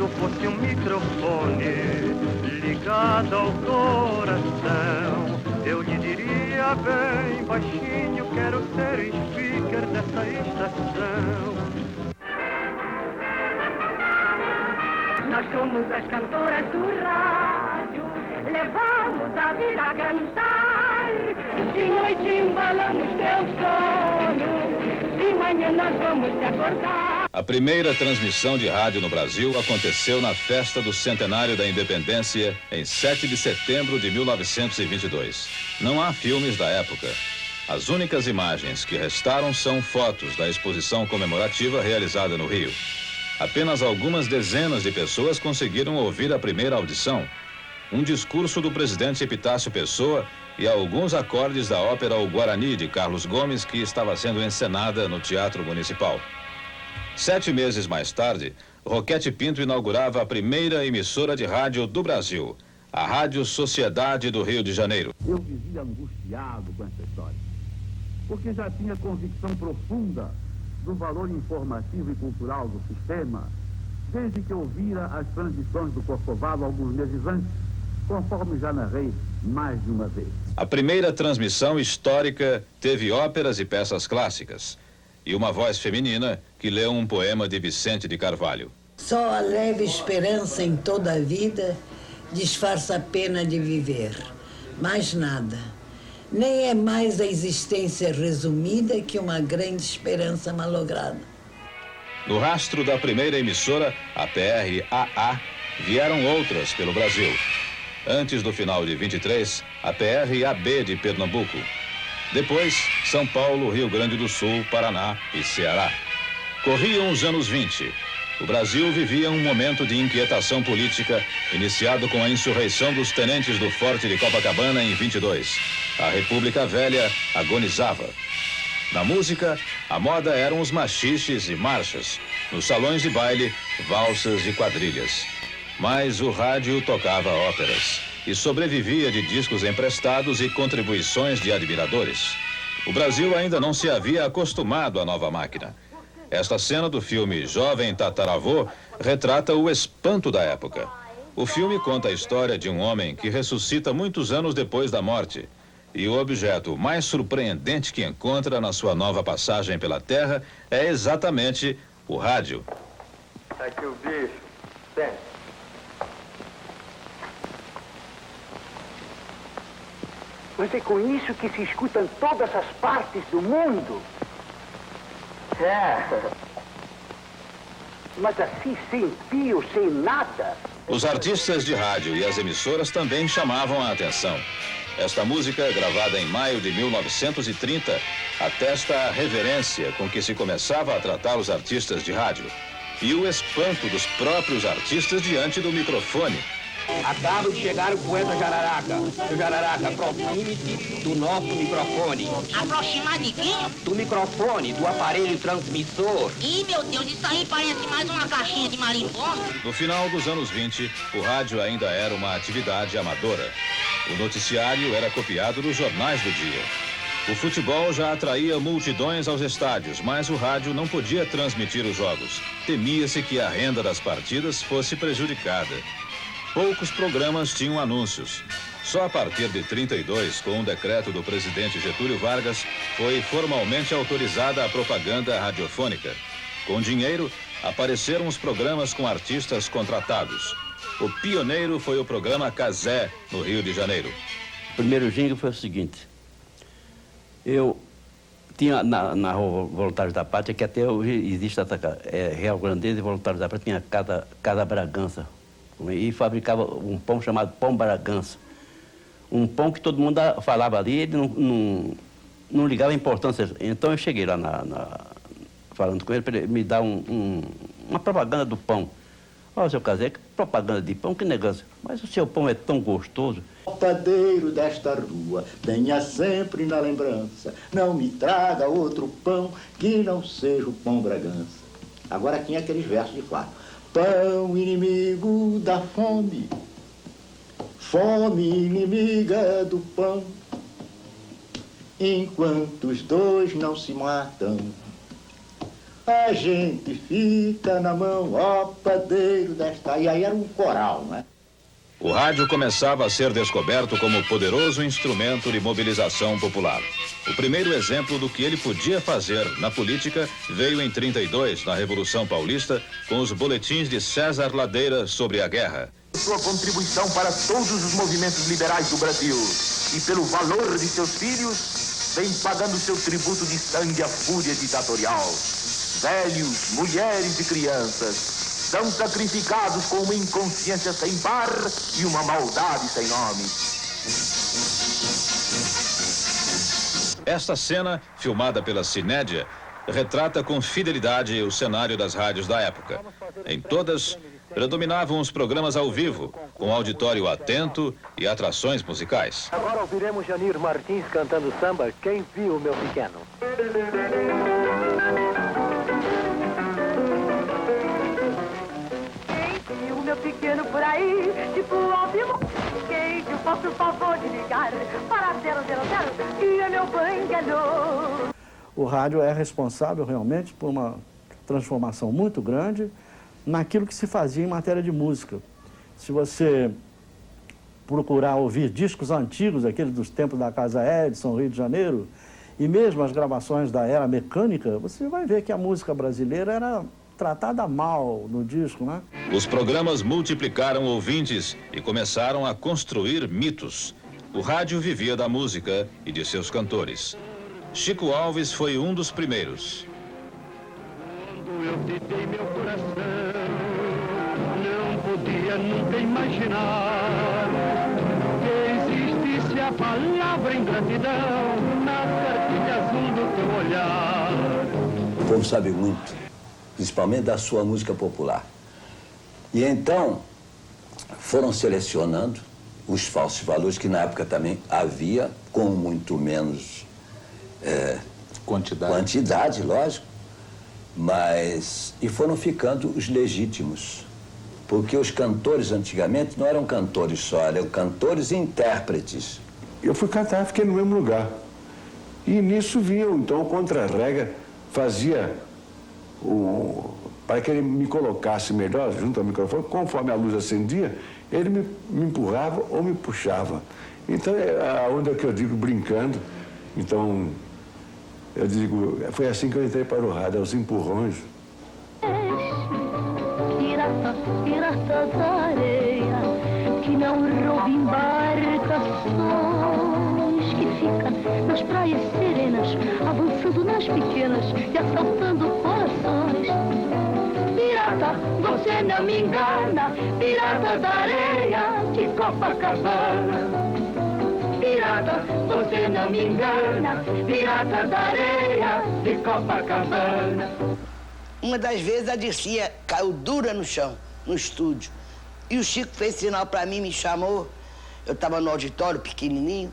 mundo fosse um microfone ligado ao coração, eu lhe diria bem baixinho, quero ser speaker dessa estação. Nós somos as cantoras do rádio, levamos a vida a cantar. De noite embalamos teu sono, de manhã nós vamos te acordar. A primeira transmissão de rádio no Brasil aconteceu na festa do centenário da independência em 7 de setembro de 1922. Não há filmes da época. As únicas imagens que restaram são fotos da exposição comemorativa realizada no Rio. Apenas algumas dezenas de pessoas conseguiram ouvir a primeira audição, um discurso do presidente Epitácio Pessoa e alguns acordes da ópera O Guarani, de Carlos Gomes, que estava sendo encenada no Teatro Municipal. 7 meses mais tarde, Roquete Pinto inaugurava a primeira emissora de rádio do Brasil, a Rádio Sociedade do Rio de Janeiro. Eu vivia angustiado com essa história, porque já tinha convicção profunda do valor informativo e cultural do sistema, desde que ouvira as transmissões do Corcovado alguns meses antes, conforme já narrei mais de uma vez. A primeira transmissão histórica teve óperas e peças clássicas, e uma voz feminina que leu um poema de Vicente de Carvalho. Só a leve esperança em toda a vida disfarça a pena de viver. Mais nada. Nem é mais a existência resumida que uma grande esperança malograda. No rastro da primeira emissora, a PRAA, vieram outras pelo Brasil. Antes do final de 23, a PRAB de Pernambuco. Depois, São Paulo, Rio Grande do Sul, Paraná e Ceará. Corriam os anos 20. O Brasil vivia um momento de inquietação política, iniciado com a insurreição dos tenentes do Forte de Copacabana em 22. A República Velha agonizava. Na música, a moda eram os machiches e marchas. Nos salões de baile, valsas e quadrilhas. Mas o rádio tocava óperas e sobrevivia de discos emprestados e contribuições de admiradores. O Brasil ainda não se havia acostumado à nova máquina. Esta cena do filme Jovem Tataravô retrata o espanto da época. O filme conta a história de um homem que ressuscita muitos anos depois da morte. E o objeto mais surpreendente que encontra na sua nova passagem pela Terra é exatamente o rádio. Aqui o bicho, tem. Mas é com isso que se escuta em todas as partes do mundo. É. Mas assim, sem fio, sem nada. Os artistas de rádio e as emissoras também chamavam a atenção. Esta música, gravada em maio de 1930, atesta a reverência com que se começava a tratar os artistas de rádio e o espanto dos próprios artistas diante do microfone. Acaba de chegar o poeta Jararaca. Seu Jararaca, aproxime-se do nosso microfone. Aproximar de quem? Do microfone, do aparelho transmissor. Ih, meu Deus, isso aí parece mais uma caixinha de marimbondo. No final dos anos 20, o rádio ainda era uma atividade amadora. O noticiário era copiado dos jornais do dia. O futebol já atraía multidões aos estádios, mas o rádio não podia transmitir os jogos. Temia-se que a renda das partidas fosse prejudicada. Poucos programas tinham anúncios. Só a partir de 32, com um decreto do presidente Getúlio Vargas, foi formalmente autorizada a propaganda radiofônica. Com dinheiro, apareceram os programas com artistas contratados. O pioneiro foi o programa Cazé, no Rio de Janeiro. O primeiro jingle foi o seguinte. Eu tinha na Rua Voluntários da Pátria, que até hoje existe Real Grandeza e Voluntários da Pátria, tinha Casa Bragança. E fabricava um pão chamado Pão Bragança. Um pão que todo mundo falava ali, ele não ligava a importância. Então eu cheguei lá falando com ele para ele me dar uma propaganda do pão. Ó, seu Cazé, que propaganda de pão, que negócio. Mas o seu pão é tão gostoso. O padeiro desta rua, tenha sempre na lembrança, não me traga outro pão que não seja o Pão Bragança. Agora tinha aqueles versos de fato. Pão inimigo da fome, fome inimiga do pão. Enquanto os dois não se matam, A gente fica na mão, ó padeiro desta... E aí era um coral, né? O rádio começava a ser descoberto como poderoso instrumento de mobilização popular. O primeiro exemplo do que ele podia fazer na política veio em 32, na Revolução Paulista, com os boletins de César Ladeira sobre a guerra. Sua contribuição para todos os movimentos liberais do Brasil e pelo valor de seus filhos, vem pagando seu tributo de sangue à fúria ditatorial. Velhos, mulheres e crianças são sacrificados com uma inconsciência sem par e uma maldade sem nome. Esta cena, filmada pela Cinédia, retrata com fidelidade o cenário das rádios da época. Em todas, predominavam os programas ao vivo, com auditório atento e atrações musicais. Agora ouviremos Janir Martins cantando samba, Quem Viu Meu Pequeno. Quem viu meu pequeno por aí, tipo óbvio, quem viu, faça o favor de ligar para 000 e é meu bangalô. O rádio é responsável realmente por uma transformação muito grande naquilo que se fazia em matéria de música. Se você procurar ouvir discos antigos, aqueles dos tempos da Casa Edison, Rio de Janeiro, e mesmo as gravações da era mecânica, você vai ver que a música brasileira era tratada mal no disco, né? Os programas multiplicaram ouvintes e começaram a construir mitos. O rádio vivia da música e de seus cantores. Chico Alves foi um dos primeiros. Quando eu te dei meu coração, não podia nunca imaginar que existisse a palavra ingratidão na cartilha azul do teu olhar. O povo sabe muito, principalmente da sua música popular. E então foram selecionando os falsos valores, que na época também havia, com muito menos quantidade, lógico, mas e foram ficando os legítimos, porque os cantores antigamente não eram cantores só, eram cantores e intérpretes. Eu fui cantar, fiquei no mesmo lugar, e nisso vinha então o contra-rega, fazia para que ele me colocasse melhor junto ao microfone, conforme a luz acendia, ele me empurrava ou me puxava. Então é a onda que eu digo brincando. Então eu digo, foi assim que eu entrei para o rádio, aos empurrões. Pirata da areia, que não rouba embarcações, que fica nas praias serenas, avançando nas pequenas e assaltando corações. Pirata, você não me engana, pirata da areia de Copacabana. Pirata, você não me engana, pirata da areia de Copacabana. Uma das vezes a Dircia caiu dura no chão, no estúdio. E o Chico fez sinal pra mim, me chamou. Eu tava no auditório, pequenininho.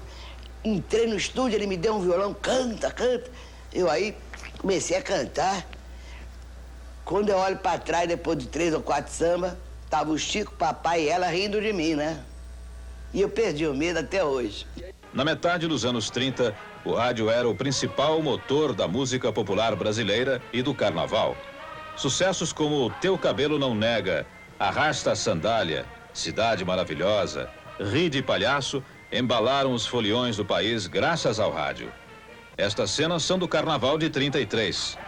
Entrei no estúdio, ele me deu um violão, canta, canta. Eu aí comecei a cantar. Quando eu olho pra trás, depois de 3 ou 4 samba, tava o Chico, o papai e ela rindo de mim, né? E eu perdi o medo até hoje. Na metade dos anos 30, o rádio era o principal motor da música popular brasileira e do carnaval. Sucessos como Teu Cabelo Não Nega, Arrasta a Sandália, Cidade Maravilhosa, Ri de Palhaço, embalaram os foliões do país graças ao rádio. Estas cenas são do Carnaval de 33.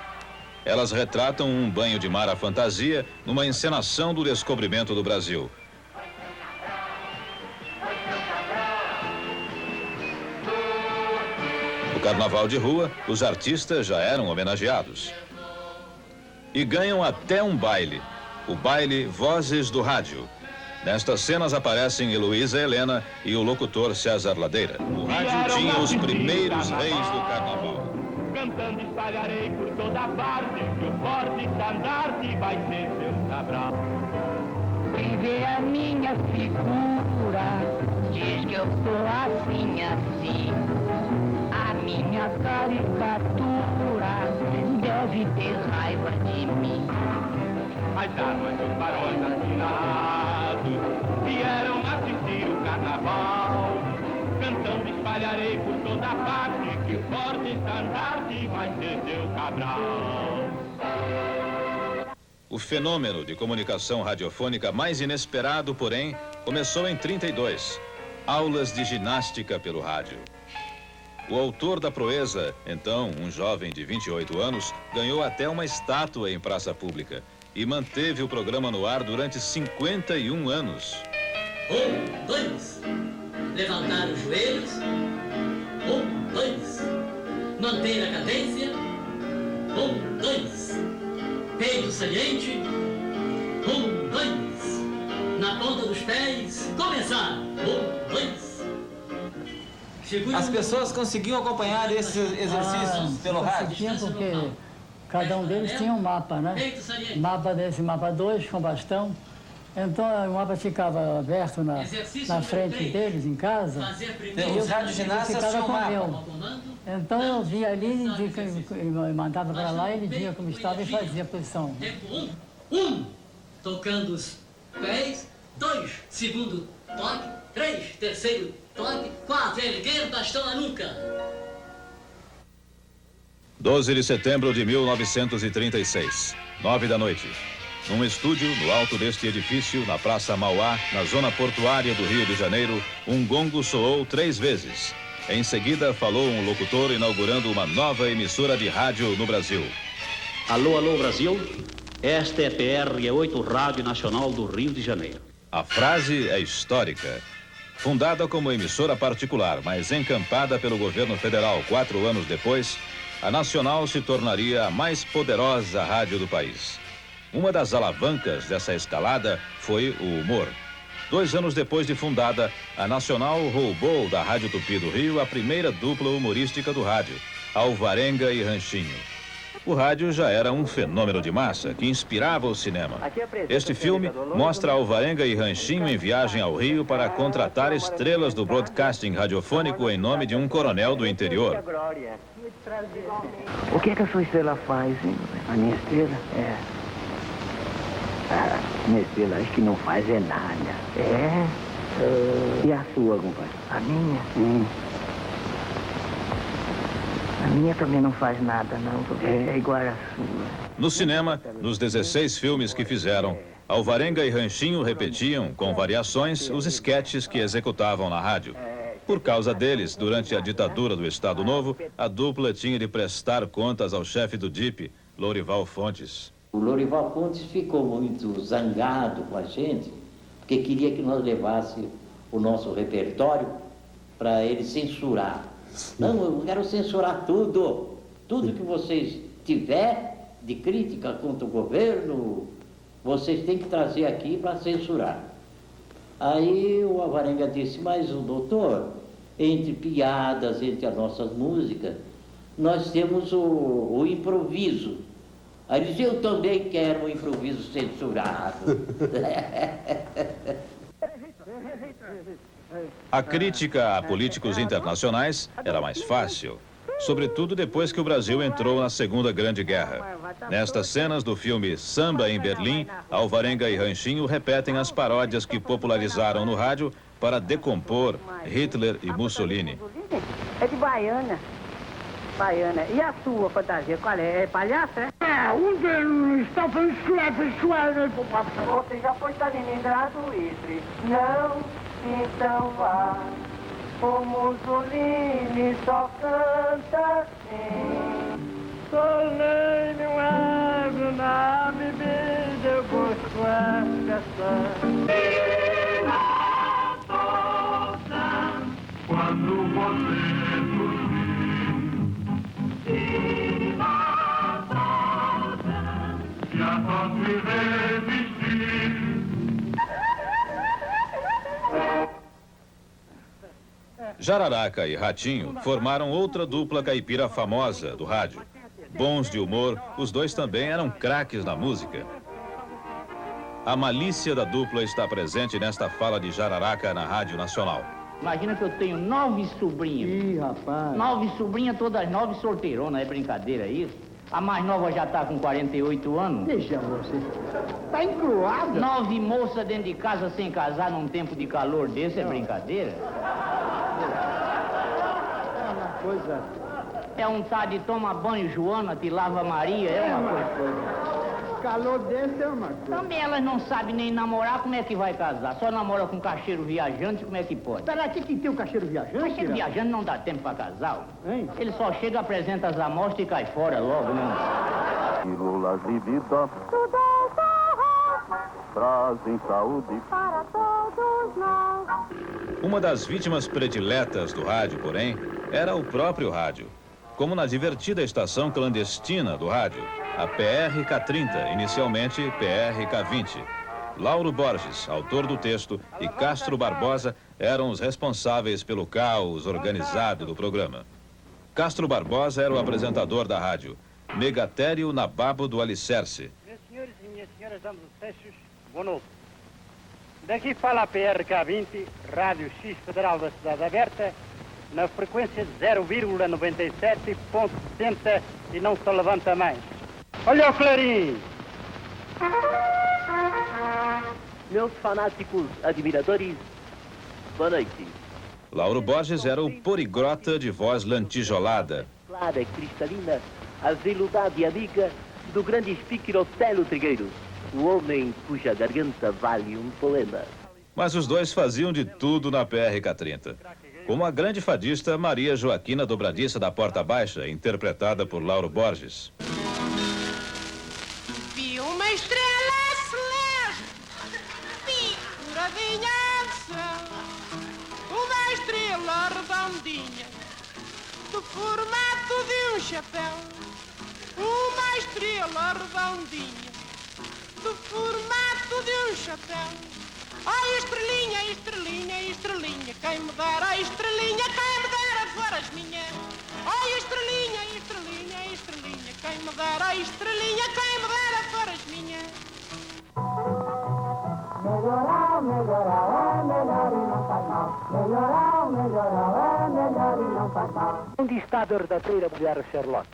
Elas retratam um banho de mar à fantasia numa encenação do descobrimento do Brasil. No Carnaval de rua, os artistas já eram homenageados. E ganham até um baile, o baile Vozes do Rádio. Nestas cenas aparecem Heloísa Helena e o locutor César Ladeira. O rádio tinha os primeiros reis do carnaval. Cantando espalharei por toda parte, que o forte estandarte vai ser seu Cabral. Quem vê a minha figura, diz que eu sou assim, assim. A minha caricatura deve ter raiva de mim. As armas dos barões assinados vieram assistir o carnaval. Cantando espalharei por toda parte, que o forte estandarte vai ser seu Cabral. O fenômeno de comunicação radiofônica mais inesperado, porém, começou em 32. Aulas de ginástica pelo rádio. O autor da proeza, então um jovem de 28 anos, ganhou até uma estátua em praça pública e manteve o programa no ar durante 51 anos. 1, 2. Levantar os joelhos. 1, 2. Manter a cadência. 1, 2. Peito saliente. 1, 2. Na ponta dos pés. Começar. 1, 2. As pessoas conseguiam acompanhar esses exercícios pelo rádio? Porque cada um deles tinha um mapa, né? Mapa desse, mapa 2 com bastão. Então o mapa ficava aberto na frente deles, em casa. Os radioginastas tinham mapa. Então eu via ali, e mandava para lá, ele via como estava e fazia a posição. Tempo 1. Tocando os pés. 2. Segundo toque. 3. Terceiro toque. 4. Erguer o bastão na nuca. 12 de setembro de 1936, 9 da noite. Num estúdio, no alto deste edifício, na Praça Mauá, na zona portuária do Rio de Janeiro, um gongo soou 3 vezes. Em seguida, falou um locutor inaugurando uma nova emissora de rádio no Brasil. Alô, alô, Brasil. Esta é a PR-8 Rádio Nacional do Rio de Janeiro. A frase é histórica. Fundada como emissora particular, mas encampada pelo governo federal 4 anos depois, a Nacional se tornaria a mais poderosa rádio do país. Uma das alavancas dessa escalada foi o humor. 2 anos depois de fundada, a Nacional roubou da Rádio Tupi do Rio a primeira dupla humorística do rádio, Alvarenga e Ranchinho. O rádio já era um fenômeno de massa que inspirava o cinema. Este filme mostra Alvarenga e Ranchinho em viagem ao Rio para contratar estrelas do broadcasting radiofônico em nome de um coronel do interior. O que é que a sua estrela faz, hein? A minha estrela? É. A minha estrela acho que não faz é nada. É? E a sua, compadre? A minha? A minha também não faz nada, não. É igual a sua. No cinema, nos 16 filmes que fizeram, Alvarenga e Ranchinho repetiam, com variações, os esquetes que executavam na rádio. Por causa deles, durante a ditadura do Estado Novo, a dupla tinha de prestar contas ao chefe do DIP, Lourival Fontes. O Lourival Fontes ficou muito zangado com a gente, porque queria que nós levássemos o nosso repertório para ele censurar. Não, eu quero censurar tudo. Tudo que vocês tiver de crítica contra o governo, vocês têm que trazer aqui para censurar. Aí o Alvarenga disse, mas o doutor, entre piadas, entre as nossas músicas, nós temos o improviso. Aí ele disse, eu também quero um improviso censurado. A crítica a políticos internacionais era mais fácil, sobretudo depois que o Brasil entrou na Segunda Grande Guerra. Nestas cenas do filme Samba em Berlim, Alvarenga e Ranchinho repetem as paródias que popularizaram no rádio para decompor Hitler e Mussolini. É de baiana. Baiana. E a sua fantasia, qual é? É palhaça, é? Está falando Você já foi Stalingrado, Hitler? Não, então vá. O Mussolini só canta assim. Solene não abre na bebida, eu gosto assim. Quando você dormir, e a voz me revestir. Jararaca e Ratinho formaram outra dupla caipira famosa do rádio. Bons de humor, os dois também eram craques na música. A malícia da dupla está presente nesta fala de Jararaca na Rádio Nacional. Imagina que eu tenho 9 sobrinhas. Ih, rapaz. 9 sobrinhas, todas 9 solteironas, é brincadeira isso? A mais nova já tá com 48 anos. Deixa você. Tá encruada. 9 moças dentro de casa sem casar num tempo de calor desse, é brincadeira? É uma coisa... É um tá de toma banho, Joana, te lava Maria, é uma coisa... calor desse é uma coisa. Também elas não sabem nem namorar, como é que vai casar? Só namora com cacheiro viajante, como é que pode? Espera aqui que tem um cacheiro viajante? Cacheiro viajante não dá tempo pra casar. Hein? Ele só chega, apresenta as amostras e cai fora logo, né? Pílulas de vida trazem saúde para todos nós. Uma das vítimas prediletas do rádio, porém, era o próprio rádio. Como na divertida estação clandestina do rádio, a PRK-30, inicialmente PRK-20. Lauro Borges, autor do texto, e Castro Barbosa eram os responsáveis pelo caos organizado do programa. Castro Barbosa era o apresentador da rádio. Megatério Nababo do Alicerce. Meus senhores e minhas senhoras, damos os fechos. Boa noite. Daqui fala a PRK-20, Rádio X Federal da Cidade Aberta, na frequência de 0,97.60 e não se levanta mais. Olha o clarim! Meus fanáticos admiradores, boa noite. Lauro Borges era o poliglota de voz lantijolada. Clara e cristalina, a veludade amiga do grande speaker Otelo Trigueiro, o homem cuja garganta vale um poema. Mas os dois faziam de tudo na PRK-30. Como a grande fadista Maria Joaquina Dobradiça da Porta Baixa, interpretada por Lauro Borges. Vi uma estrela celeste, douradinha de céu, uma estrela redondinha, do formato de um chapéu. Uma estrela redondinha, do formato de um chapéu. Ai, estrelinha, estrelinha, estrelinha, quem me dera, estrelinha, quem me dera foras minha. Ai, estrelinha, estrelinha, estrelinha, quem me dera, estrelinha, quem me dera foras minha. Melhorar, melhorar, é melhor e não faz mal. Melhorar, melhorar, é melhor e não faz mal. Onde está a verdadeira mulher Sherlock?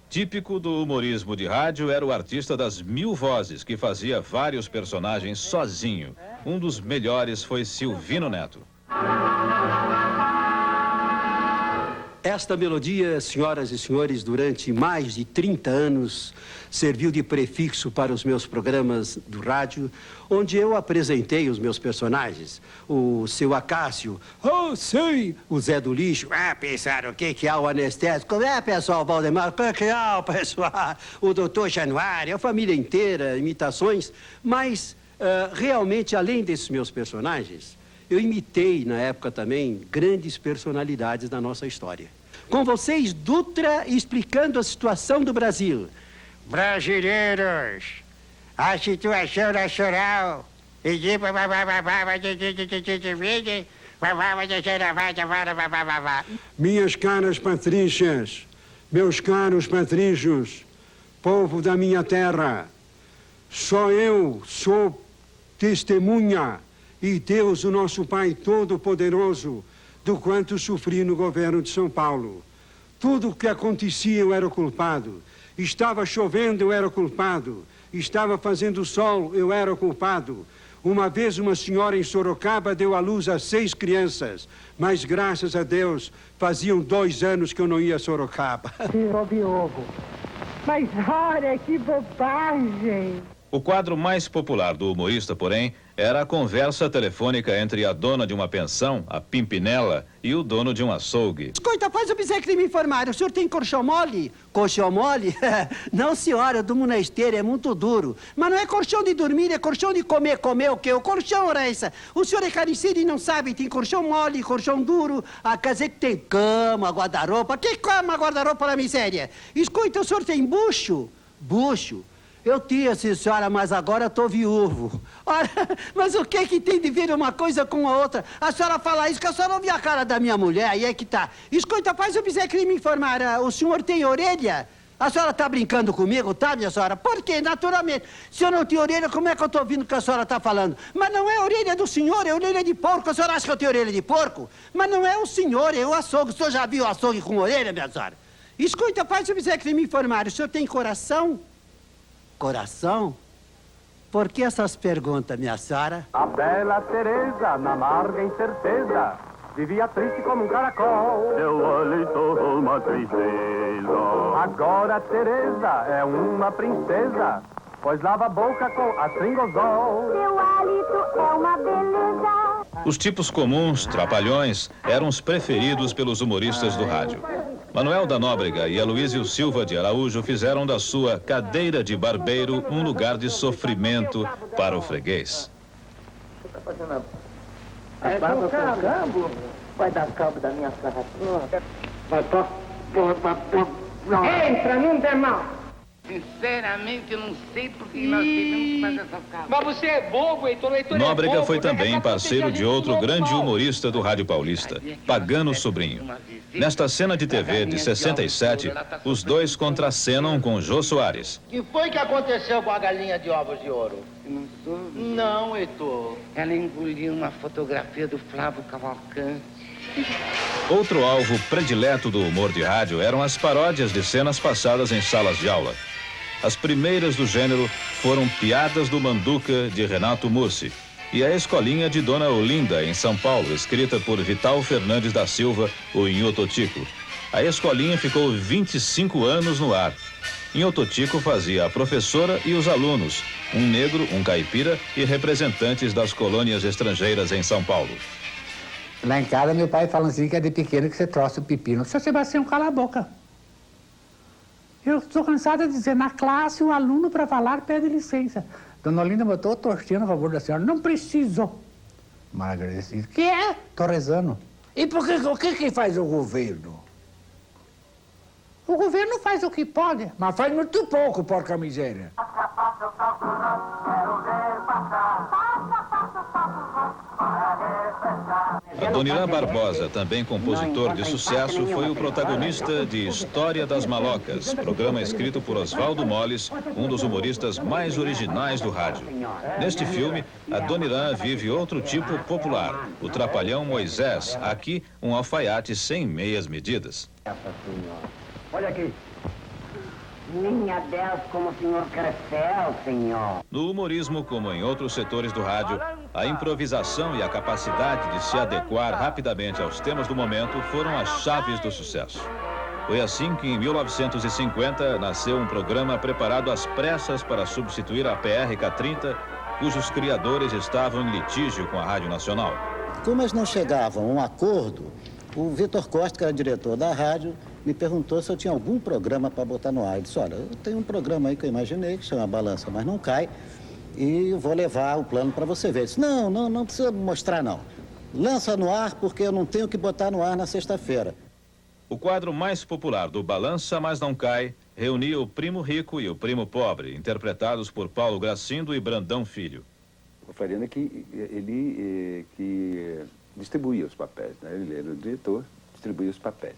Típico do humorismo de rádio era o artista das 1000 vozes, que fazia vários personagens sozinho. Um dos melhores foi Silvino Neto. Esta melodia, senhoras e senhores, durante mais de 30 anos, serviu de prefixo para os meus programas do rádio, onde eu apresentei os meus personagens. O seu Acácio, sei, o Zé do Lixo, pensaram o que é o anestésico? Como é, pessoal, Valdemar? O que é o pessoal? O doutor Januário, a família inteira, imitações. Mas, realmente, além desses meus personagens, eu imitei, na época também, grandes personalidades da nossa história. Com vocês, Dutra explicando a situação do Brasil. Brasileiros, a situação nacional. Minhas caras patrícias, meus caros patrícios, povo da minha terra, só eu sou testemunha e Deus, o nosso Pai Todo-Poderoso, do quanto sofri no governo de São Paulo. Tudo o que acontecia eu era o culpado. Estava chovendo, eu era o culpado. Estava fazendo sol, eu era o culpado. Uma vez uma senhora em Sorocaba deu à luz a 6 crianças, mas graças a Deus faziam 2 anos que eu não ia a Sorocaba. Diogo, mas olha que bobagem! O quadro mais popular do humorista, porém, era a conversa telefônica entre a dona de uma pensão, a Pimpinela, e o dono de um açougue. Escuta, faz o biseiro que me informaram. O senhor tem colchão mole? Colchão mole? Não, senhora, eu durmo na esteira, é muito duro. Mas não é colchão de dormir, é colchão de comer. Comer o quê? O colchão, ora essa. O senhor é carnicero e não sabe, tem colchão mole, colchão duro. Quer dizer que tem cama, guarda-roupa. Que cama, guarda-roupa na miséria? Escuta, o senhor tem bucho? Bucho? Eu tinha, sim, senhora, mas agora estou viúvo. Ora, mas o que tem de ver uma coisa com a outra? A senhora fala isso que a senhora não viu a cara da minha mulher, aí é que tá. Escuta, faz o biseiro que me informar. O senhor tem orelha? A senhora está brincando comigo, tá, minha senhora? Por quê? Naturalmente. Se eu não tenho orelha, como é que eu estou ouvindo o que a senhora está falando? Mas não é orelha do senhor, é orelha de porco. A senhora acha que eu tenho orelha de porco? Mas não é o senhor, é o açougue. O senhor já viu o açougue com orelha, minha senhora? Escuta, faz o biseiro que me informar. O senhor tem coração? Coração? Por que essas perguntas, minha senhora? A bela Teresa, na amarga incerteza, vivia triste como um caracol. Seu olho todo uma tristeza. Agora Teresa é uma princesa pois lava a boca com astringosol. Seu hálito é uma beleza. Os tipos comuns, trapalhões, eram os preferidos pelos humoristas do rádio. Manuel da Nóbrega e Aloísio Silva de Araújo fizeram da sua cadeira de barbeiro um lugar de sofrimento para o freguês. Você está fazendo a barba com cabo? Vai dar cabo da minha sarrafa. Entra, não der mal. Sinceramente, eu não sei por que nós tivemos que fazer essa casa. Mas você é bobo, Heitor. Nóbrega foi também parceiro de outro grande humorista do rádio paulista, Pagano Sobrinho. Nesta cena de TV de 67, os dois contracenam com Jô Soares. O que foi que aconteceu com a galinha de ovos de ouro? Não soube. Não, Heitor. Ela engoliu uma fotografia do Flávio Cavalcante. Outro alvo predileto do humor de rádio eram as paródias de cenas passadas em salas de aula. As primeiras do gênero foram Piadas do Manduca, de Renato Mursi, e A Escolinha de Dona Olinda, em São Paulo, escrita por Vital Fernandes da Silva, o Inhototico. A Escolinha ficou 25 anos no ar. Inhototico fazia a professora e os alunos, um negro, um caipira e representantes das colônias estrangeiras em São Paulo. Lá em casa, meu pai fala assim que é de pequeno que você trouxe o pepino. Seu Sebastião, cala a boca. Eu estou cansada de dizer, na classe, o aluno para falar pede licença. Dona Olinda botou o tortinho a favor da senhora. Não preciso. Mal agradecido. Que é? Estou rezando. E por que, o que faz o governo? O governo faz o que pode, mas faz muito pouco, porca miséria. Adoniran Barbosa, também compositor de sucesso, foi o protagonista de História das Malocas, programa escrito por Oswaldo Moles, um dos humoristas mais originais do rádio. Neste filme, Adoniran vive outro tipo popular, o trapalhão Moisés, aqui um alfaiate sem meias medidas. Olha aqui. Minha Deus, como o senhor cresceu, senhor. No humorismo, como em outros setores do rádio, a improvisação e a capacidade de se adequar rapidamente aos temas do momento foram as chaves do sucesso. Foi assim que, em 1950, nasceu um programa preparado às pressas para substituir a PRK-30, cujos criadores estavam em litígio com a Rádio Nacional. Como eles não chegavam a um acordo, o Vitor Costa, que era diretor da rádio, me perguntou se eu tinha algum programa para botar no ar. Ele disse, olha, eu tenho um programa aí que eu imaginei, que chama Balança Mas Não Cai, e vou levar o plano para você ver. Ele disse, não precisa mostrar, não. Lança no ar, porque eu não tenho que botar no ar na sexta-feira. O quadro mais popular do Balança Mas Não Cai reunia o Primo Rico e o Primo Pobre, interpretados por Paulo Gracindo e Brandão Filho. O Floriano ele que distribuía os papéis, né? Ele era o diretor, distribuía os papéis.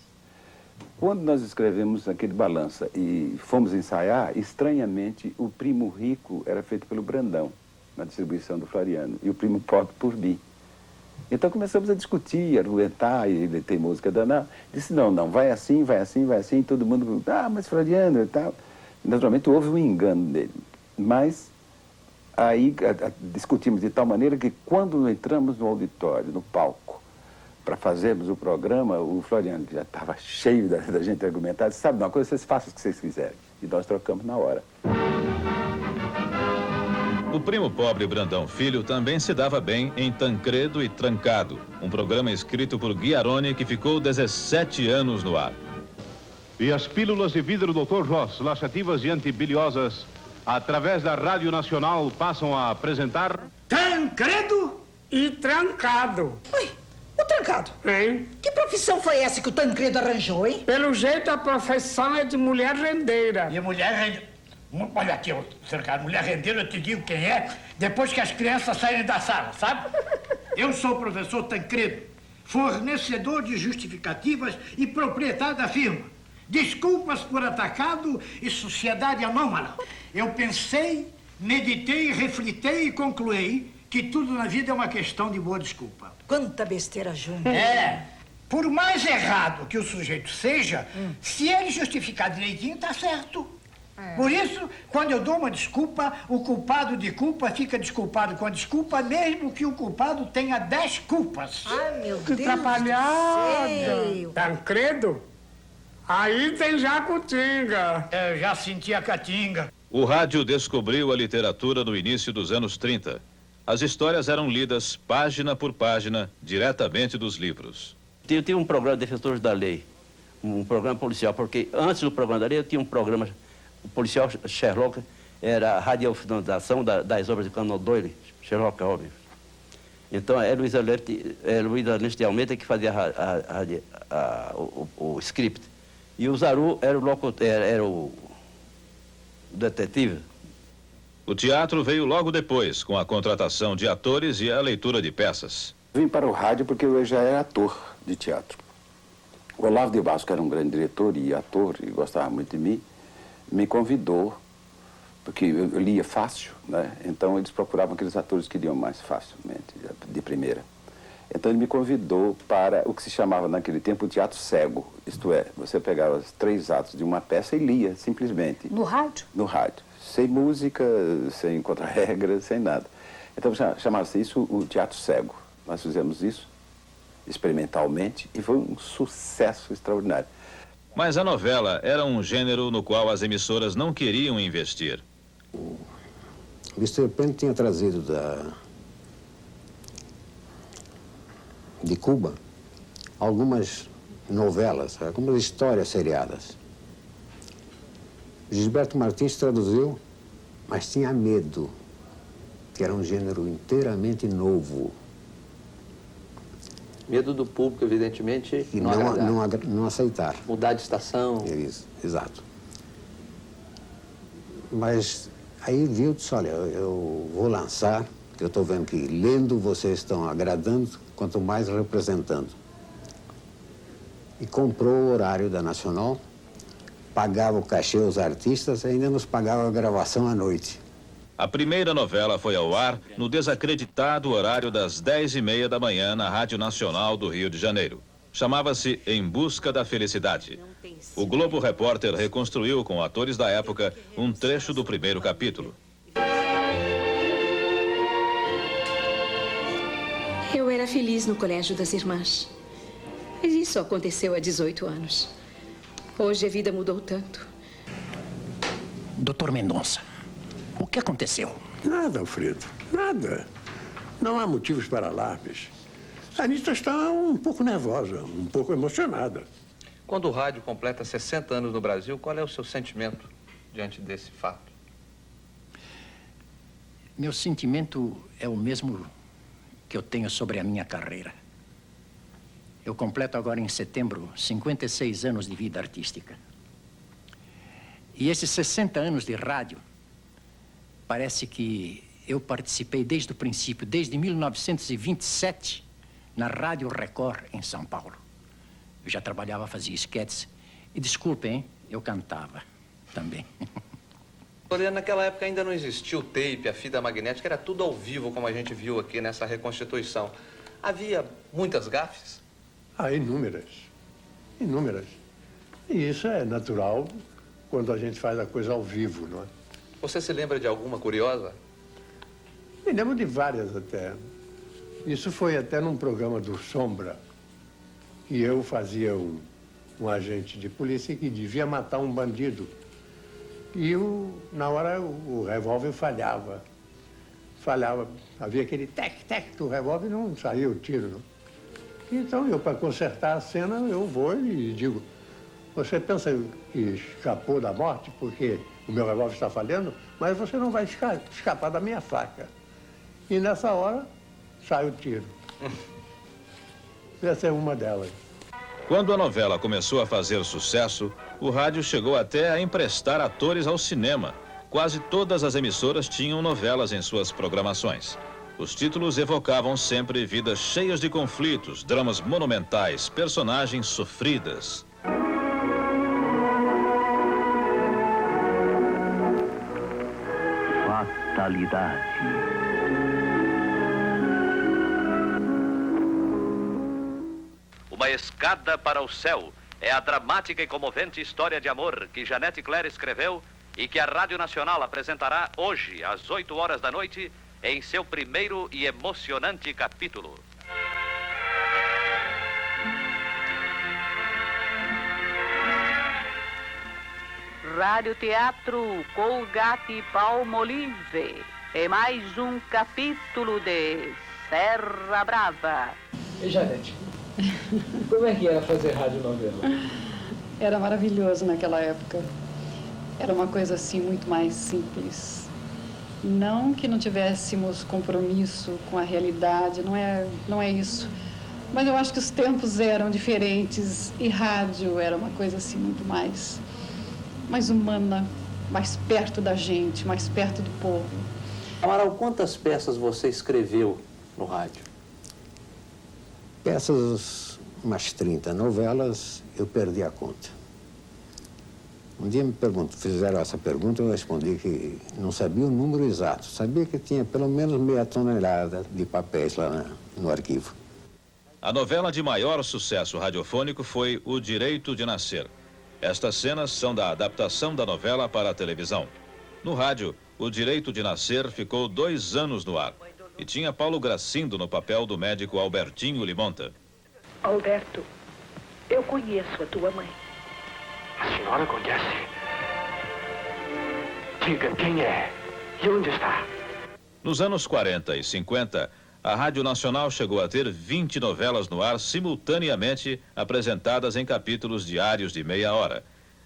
Quando nós escrevemos aquele Balança e fomos ensaiar, estranhamente, o Primo Rico era feito pelo Brandão, na distribuição do Floriano, e o Primo Pobre por mim. Então começamos a discutir, argumentar, e ele tem música danada. Disse, não, vai assim, e todo mundo, mas Floriano e tal. Naturalmente houve um engano dele, mas aí discutimos de tal maneira que quando entramos no auditório, no palco, para fazermos o programa, o Floriano, que já estava cheio da gente argumentar, disse, sabe uma coisa, vocês façam o que vocês quiserem. E nós trocamos na hora. O Primo Pobre Brandão Filho também se dava bem em Tancredo e Trancado, um programa escrito por Guiarone que ficou 17 anos no ar. E as pílulas de vidro Dr. Ross, laxativas e antibiliosas, através da Rádio Nacional, passam a apresentar... Tancredo e Trancado. Oi, o Trancado? Hein? Que profissão foi essa que o Tancredo arranjou, hein? Pelo jeito, a profissão é de mulher rendeira. E a mulher rendeira... Olha aqui, Trancado, mulher rendeira, eu te digo quem é, depois que as crianças saírem da sala, sabe? Eu sou o professor Tancredo, fornecedor de justificativas e proprietário da firma. Desculpas por atacado e sociedade anômala. Eu pensei, meditei, reflitei e concluí que tudo na vida é uma questão de boa desculpa. Quanta besteira junto. É. Por mais errado que o sujeito seja, se ele justificar direitinho, tá certo. Por isso, quando eu dou uma desculpa, o culpado de culpa fica desculpado com a desculpa, mesmo que o culpado tenha 10 culpas. Ai, meu Que Deus atrapalhado. Tancredo? Aí tem Jacutinga. Eu já senti a catinga. O rádio descobriu a literatura no início dos anos 30. As histórias eram lidas página por página, diretamente dos livros. Eu tinha um programa de Defensores da Lei, um programa policial, porque antes do programa da lei eu tinha um programa policial, Sherlock, era a radiofonização das obras de Conan Doyle, Sherlock Holmes. Então é Luiz Aleixo de Almeida que fazia o script. E o Zaru era o detetive. O teatro veio logo depois, com a contratação de atores e a leitura de peças. Vim para o rádio porque eu já era ator de teatro. O Olavo de Barros, que era um grande diretor e ator, e gostava muito de mim, me convidou, porque eu lia fácil, né? Então eles procuravam aqueles atores que liam mais facilmente, de primeira. Então ele me convidou para o que se chamava naquele tempo o teatro cego. Isto é, você pegava os 3 atos de uma peça e lia, simplesmente. No rádio? No rádio. Sem música, sem contra-regras, sem nada. Então chamava-se isso o teatro cego. Nós fizemos isso experimentalmente e foi um sucesso extraordinário. Mas a novela era um gênero no qual as emissoras não queriam investir. O Mr. Penn tinha trazido de Cuba algumas novelas, algumas histórias seriadas. Gisberto Martins traduziu, mas tinha medo, que era um gênero inteiramente novo. Medo do público, evidentemente, E não aceitar. Mudar de estação. Isso, exato. Mas aí viu, disse, olha, eu vou lançar, que eu estou vendo que lendo vocês estão agradando, quanto mais representando. E comprou o horário da Nacional, pagava o cachê aos artistas e ainda nos pagava a gravação à noite. A primeira novela foi ao ar no desacreditado horário das 10h30 da manhã na Rádio Nacional do Rio de Janeiro. Chamava-se Em Busca da Felicidade. O Globo Repórter reconstruiu com atores da época um trecho do primeiro capítulo. Eu era feliz no Colégio das Irmãs. Mas isso aconteceu há 18 anos. Hoje a vida mudou tanto. Doutor Mendonça, o que aconteceu? Nada, Alfredo, nada. Não há motivos para alarmes. A Anitta está um pouco nervosa, um pouco emocionada. Quando o rádio completa 60 anos no Brasil, qual é o seu sentimento diante desse fato? Meu sentimento é o mesmo que eu tenho sobre a minha carreira. Eu completo agora em setembro 56 anos de vida artística. E esses 60 anos de rádio, parece que eu participei desde o princípio, desde 1927, na Rádio Record, em São Paulo. Eu já trabalhava, fazia esquetes. E desculpem, hein? Eu cantava também. Floriano, naquela época ainda não existia o tape, a fita magnética, era tudo ao vivo, como a gente viu aqui nessa reconstituição. Havia muitas gafes? Há inúmeras, inúmeras. E isso é natural quando a gente faz a coisa ao vivo, não é? Você se lembra de alguma curiosa? Me lembro de várias até. Isso foi até num programa do Sombra, que eu fazia um agente de polícia que devia matar um bandido. E na hora o revólver falhava. Falhava, havia aquele tec-tec do revólver e não saía o tiro, não? Então, eu, para consertar a cena, eu vou e digo, você pensa que escapou da morte porque o meu revólver está falhando? Mas você não vai escapar da minha faca. E nessa hora, sai o tiro. Essa é uma delas. Quando a novela começou a fazer sucesso, o rádio chegou até a emprestar atores ao cinema. Quase todas as emissoras tinham novelas em suas programações. Os títulos evocavam sempre vidas cheias de conflitos, dramas monumentais, personagens sofridas. Fatalidade. Uma Escada para o Céu é a dramática e comovente história de amor que Janete Claire escreveu e que a Rádio Nacional apresentará hoje, às 8 horas da noite, em seu primeiro e emocionante capítulo. Rádio Teatro Colgate Palmolive é mais um capítulo de Serra Brava. E Janete, como é que era fazer radionovela? Era maravilhoso naquela época. Era uma coisa assim muito mais simples. Não que não tivéssemos compromisso com a realidade, não é isso. Mas eu acho que os tempos eram diferentes e rádio era uma coisa assim muito mais humana, mais perto da gente, mais perto do povo. Amaral, quantas peças você escreveu no rádio? Peças, umas 30. Novelas, eu perdi a conta. Um dia fizeram essa pergunta, eu respondi que não sabia o número exato. Sabia que tinha pelo menos meia tonelada de papéis lá no arquivo. A novela de maior sucesso radiofônico foi O Direito de Nascer. Estas cenas são da adaptação da novela para a televisão. No rádio, O Direito de Nascer ficou 2 anos no ar e tinha Paulo Gracindo no papel do médico Albertinho Limonta. Alberto, eu conheço a tua mãe. A senhora conhece? Diga quem é e onde está. Nos anos 40 e 50, a Rádio Nacional chegou a ter 20 novelas no ar simultaneamente apresentadas em capítulos diários de meia hora.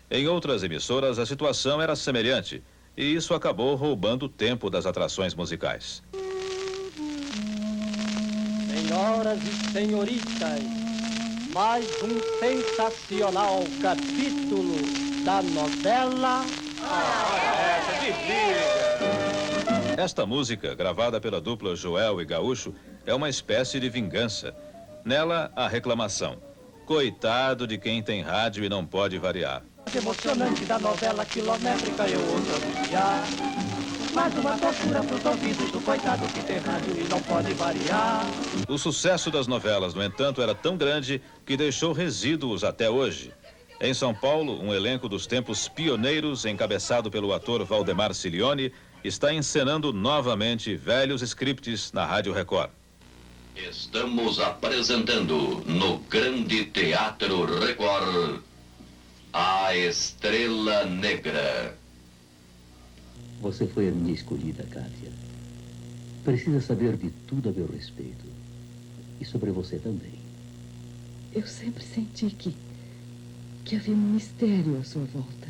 Em outras emissoras, a situação era semelhante e isso acabou roubando o tempo das atrações musicais. Senhoras e senhoritas, mais um sensacional capítulo da novela... Esta música, gravada pela dupla Joel e Gaúcho, é uma espécie de vingança. Nela, a reclamação. Coitado de quem tem rádio e não pode variar. Emocionante da novela quilométrica eu ouço anunciar. Mais uma tortura pros ouvidos do coitado que tem rádio e não pode variar. O sucesso das novelas, no entanto, era tão grande que deixou resíduos até hoje. Em São Paulo, um elenco dos tempos pioneiros, encabeçado pelo ator Valdemar Cilione, está encenando novamente velhos scripts na Rádio Record. Estamos apresentando no Grande Teatro Record A Estrela Negra. Você foi a minha escolhida, Kátia. Precisa saber de tudo a meu respeito. E sobre você também. Eu sempre senti que havia um mistério à sua volta.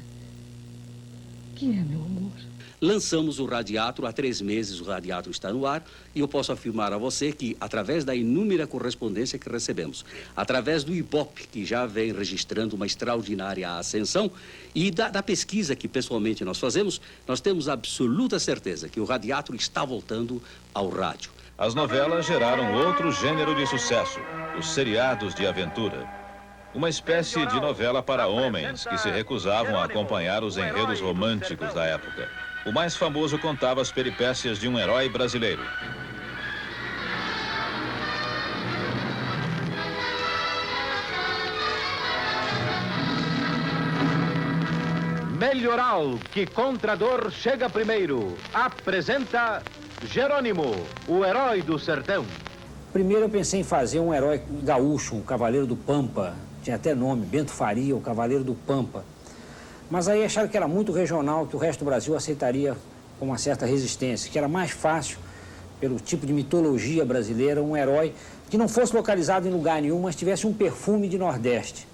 Que é, meu amor? Lançamos o Radiatro há 3 meses, o Radiatro está no ar e eu posso afirmar a você que, através da inúmera correspondência que recebemos, através do Ibope, que já vem registrando uma extraordinária ascensão, e da pesquisa que pessoalmente nós fazemos, nós temos absoluta certeza que o Radiatro está voltando ao rádio. As novelas geraram outro gênero de sucesso, os seriados de aventura. Uma espécie de novela para homens que se recusavam a acompanhar os enredos românticos da época. O mais famoso contava as peripécias de um herói brasileiro. Melhoral, que contra a dor chega primeiro, apresenta Jerônimo, o herói do sertão. Primeiro eu pensei em fazer um herói gaúcho, um cavaleiro do Pampa. Tinha até nome, Bento Faria, o cavaleiro do Pampa. Mas aí acharam que era muito regional, que o resto do Brasil aceitaria com uma certa resistência, que era mais fácil, pelo tipo de mitologia brasileira, um herói que não fosse localizado em lugar nenhum, mas tivesse um perfume de Nordeste.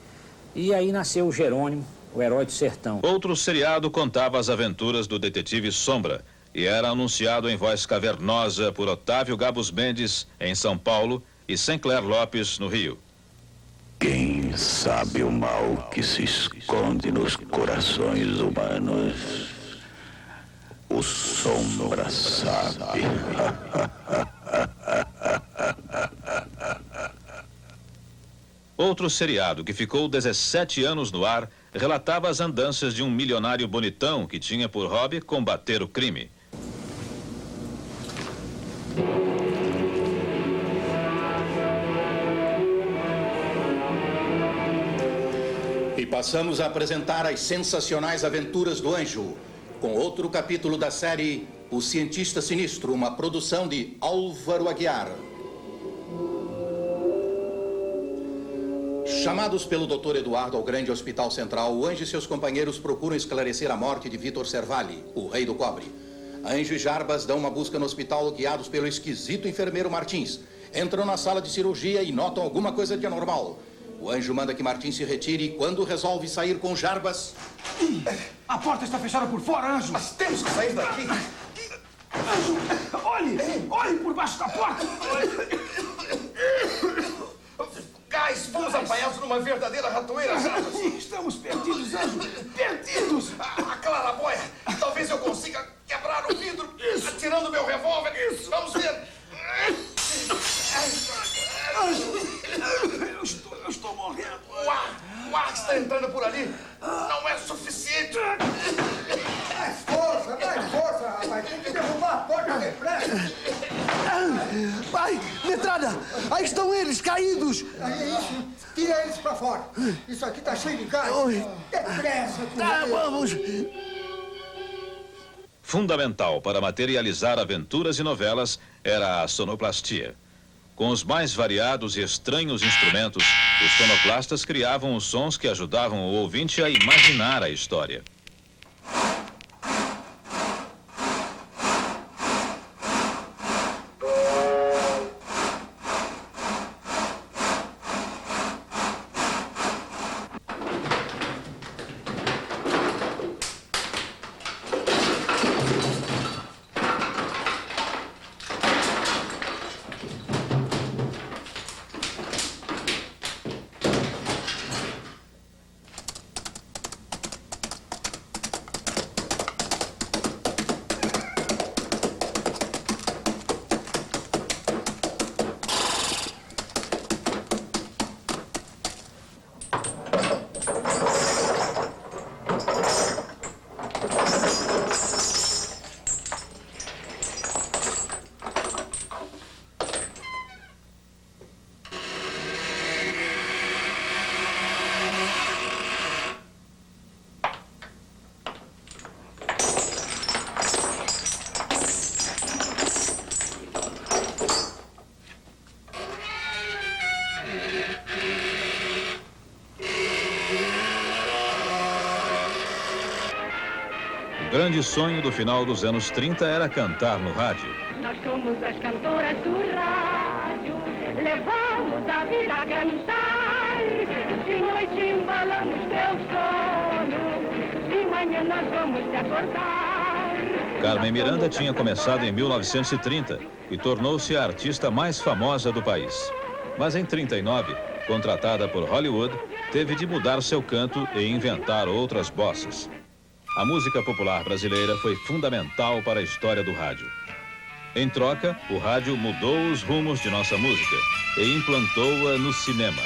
E aí nasceu o Jerônimo, o herói do sertão. Outro seriado contava as aventuras do detetive Sombra e era anunciado em voz cavernosa por Otávio Gabus Mendes, em São Paulo, e Sinclair Lopes, no Rio. Quem sabe o mal que se esconde nos corações humanos? O Sombra sabe. Outro seriado que ficou 17 anos no ar relatava as andanças de um milionário bonitão que tinha por hobby combater o crime. E passamos a apresentar as sensacionais aventuras do Anjo, com outro capítulo da série O Cientista Sinistro, uma produção de Álvaro Aguiar. Chamados pelo Dr. Eduardo ao grande hospital central, o Anjo e seus companheiros procuram esclarecer a morte de Vitor Servalli, o rei do cobre. Anjo e Jarbas dão uma busca no hospital guiados pelo esquisito enfermeiro Martins. Entram na sala de cirurgia e notam alguma coisa de anormal. O Anjo manda que Martins se retire e quando resolve sair com Jarbas... A porta está fechada por fora, Anjo. Mas temos que sair daqui. Anjo, olhe por baixo da porta. Gás, fomos apanhados numa verdadeira ratoeira, Jarbas. Estamos perdidos, Anjo. Perdidos. A claraboia. Talvez eu consiga quebrar o vidro atirando meu revólver. Isso. Vamos ver. Anjo, eu estou morrendo. O ar que está entrando por ali não é suficiente. Mais força, rapaz. Tem que derrubar a porta depressa. Pai, metralha! Aí estão eles, caídos. Aí é isso. Tira eles pra fora. Isso aqui tá cheio de gás. Depressa. Vamos. Fundamental para materializar aventuras e novelas era a sonoplastia. Com os mais variados e estranhos instrumentos, os sonoplastas criavam os sons que ajudavam o ouvinte a imaginar a história. O grande sonho do final dos anos 30 era cantar no rádio. Nós somos as cantoras do rádio, levamos a vida a cantar. De noite embalamos teu sono, de manhã nós vamos te acordar. Carmen Miranda tinha começado em 1930 e tornou-se a artista mais famosa do país. Mas em 39, contratada por Hollywood, teve de mudar seu canto e inventar outras bossas. A música popular brasileira foi fundamental para a história do rádio. Em troca, o rádio mudou os rumos de nossa música e implantou-a no cinema.